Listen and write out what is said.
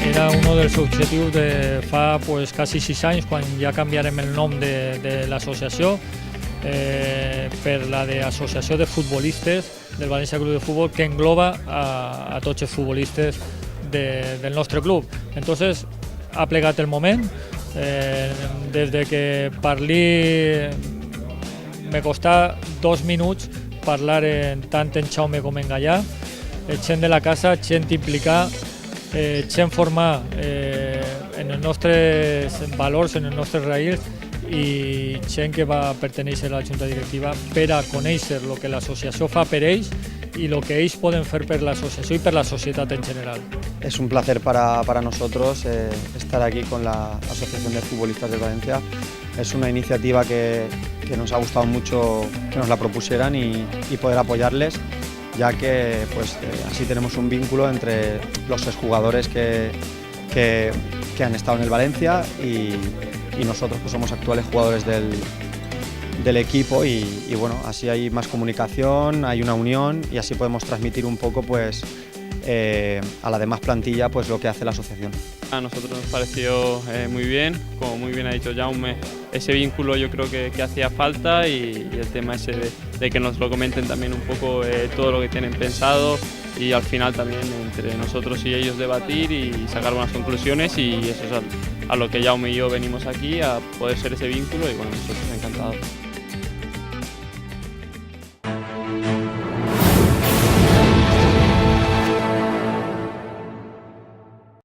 Era uno dels objectius de fa quasi 6 anys, quan ja canviarem el nom de l'associació per la d'Associació de Futbolistes del València Club de Futbol, que engloba a tots els futbolistes del nostre club. Entonces ha plegat el moment, des de que parli me costà 2 minuts parlar tant en Jaume com en Gallà, gent de la casa, gent implicada, gent formar en els nostres valors, en els nostres raïls, i gent que va pertenèixer a la junta directiva per a conèixer el que l'associació fa per ells y lo que ellos pueden hacer por la asociación y por la sociedad en general. Es un placer para nosotros estar aquí con la Asociación de Futbolistas de Valencia. Es una iniciativa que nos ha gustado mucho que nos la propusieran y poder apoyarles, ya que así tenemos un vínculo entre los exjugadores que han estado en el Valencia y nosotros, que somos actuales jugadores del equipo, y bueno, así hay más comunicación, hay una unión y así podemos transmitir un poco a la demás plantilla lo que hace la asociación. A nosotros nos pareció muy bien, como muy bien ha dicho Jaume, ese vínculo yo creo que hacía falta, y el tema ese de que nos lo comenten también un poco todo lo que tienen pensado, y al final también entre nosotros y ellos debatir y sacar buenas conclusiones, y eso es a lo que Jaume y yo venimos aquí, a poder ser ese vínculo, y bueno, nosotros encantados.